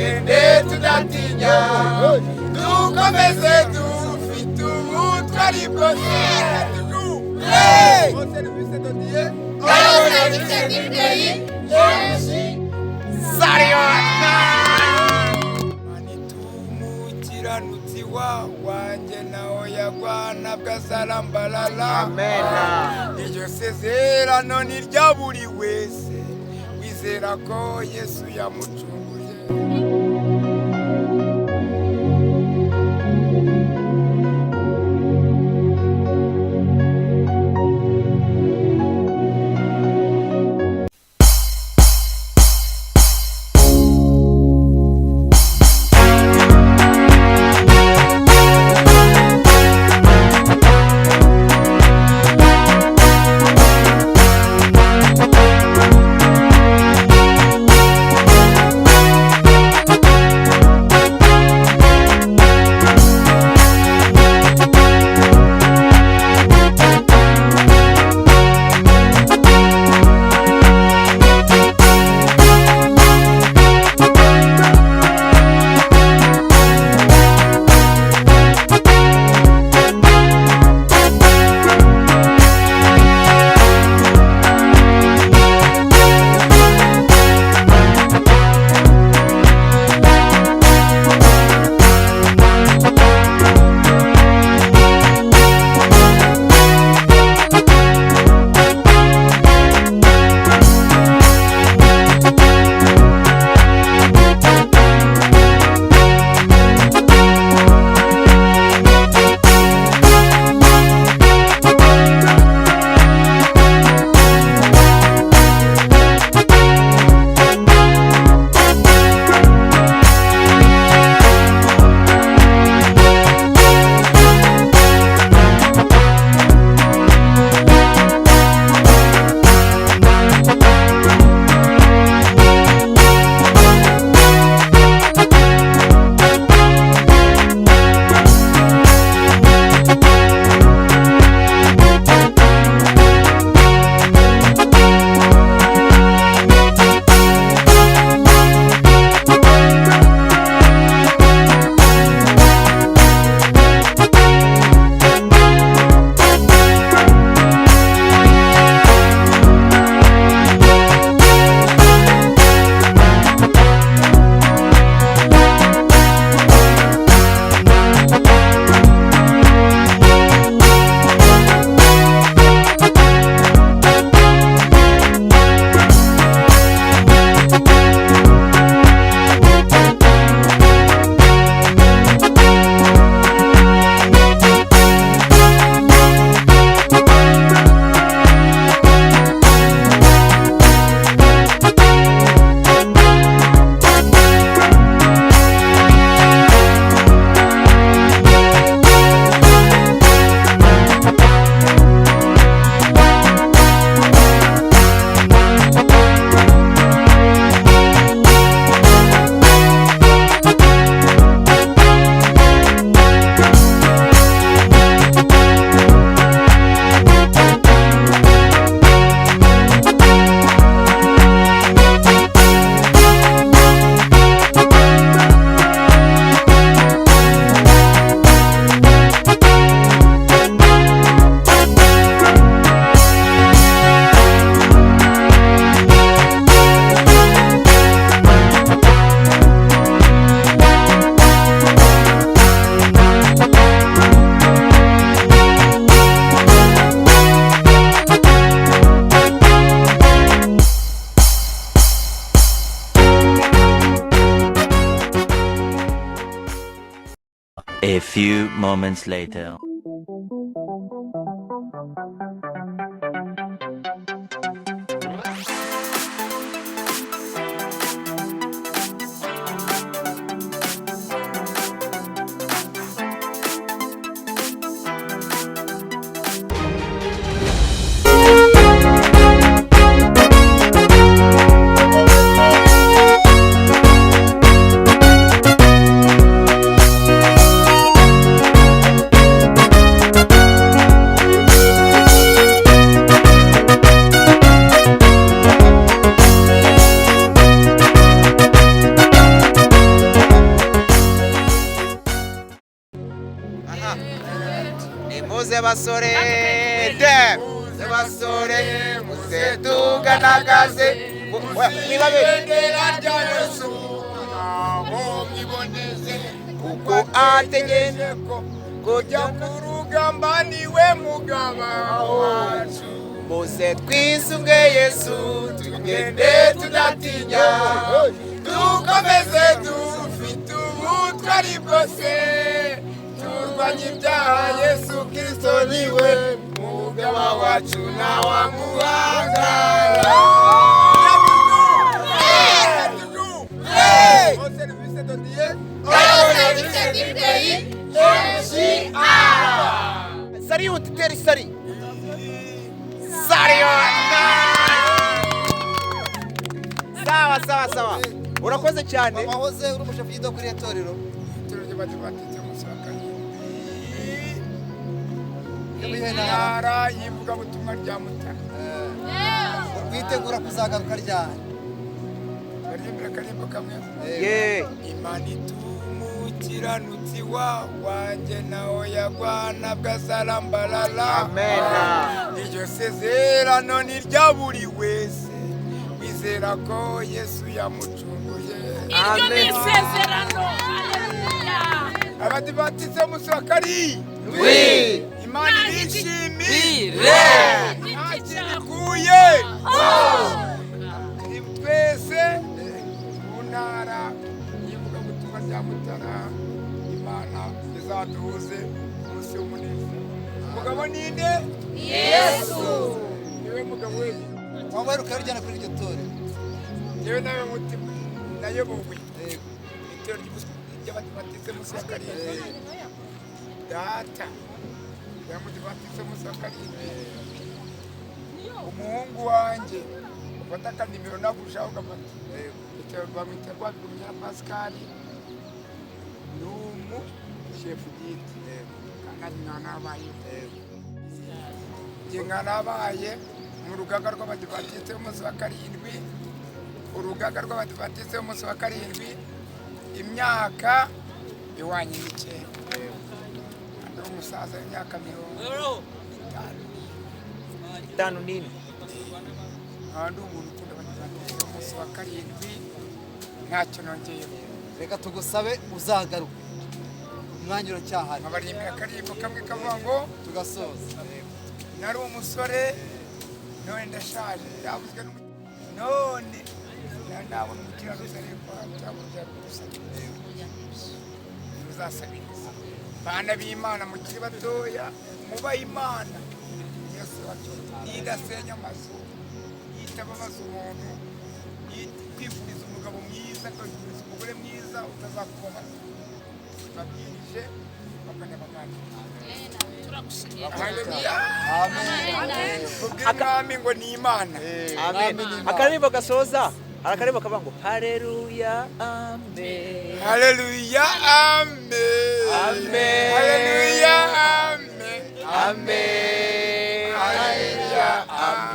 tugende tudatinya dukomeze dufite ubutwari bwose au service de Dieu Manitumukiranuzi wanjye naho yagwana bwasarambalala. Amen. Iryo sezerano ni rya buri wese wizera ko Yesu yamucunguye. A few moments later. muze basore muze basore muze tuganagaze ibendera rya Yesu abo mwiboneze kuko ategeze kujya ku rugamba niwe mugaba wacu muze twisunge Yesu tugende tudatinya dukomeze dufite ubutwari bwose turwanye ibyaha Yesu Kristo niwe mugaba wacu ntawamuhangara. Sariut teri sari sawa urakoze cyane wahoze uri umushefu yido kuri itorero ntara y'ivugabutumwa rya Mutara witegura kuzagaruka ryari baririmbira akarimbo kamwe Imana itumukiranutsi wanjye naho yagwana bw'asarambalala iryo sezerano ni rya buri wese wizera ko Yesu yamucunguye. Iryo ni isezerano. Abadivantisite b'umunsi wa karindwi Imana irishimire ntakirikuye twese mu ntara y'ivugabutumwa rya Mutara Imana izaduhuze umunsi w'umunezero. Umugabo ninde? Yesu niwe mugabo we. wambaye ukarujyana kuri iryo torero Yewe nawe mutima nayobowe itero ry'abadivantisite b'umunsi wa karindwi data y'abadivantisite b'umunsi wa karindwi umuhungu wanjye ufata akanimero nagurushaho ugafata bamwita Rwabigumya Pascal ni umushefu giti kandi nkanabaye njye nkanabaye mu rugaga rw'abadivantisite b'umunsi wa karindwi urugaga rw'abadivantisite b'umunsi wa karindwi imyaka iwanye n'icyenda ndi umusaza w'imyaka 5 nini ndi umuntu ukunda abadivantisite b'umunsi wa karindwi ntacyo nongeyeho. reka tugusabe uzagaruka umwanya uracyahari nkabaririmba akarimbo kamwe kavuga ngo tugasoza nari umusore none ndashaje yavuzwe none nabona umukiranuzi ariko ataburya gusa uzasabiriza bana b'Imana mukiri batoya mubaha Imana Yesu wacu idasenya amazu yitababaza umuntu kwifuriza umugabo mwiza kwifuriza umugore mwiza utazakubona babwirije bakanyabagana. Akami ngo ni Imana. amen akaririmbo gasoza arakaririmbo kavuga ngo haleluya amen Haleluya amen Amen. Haleluya amen amen Haleluya amen.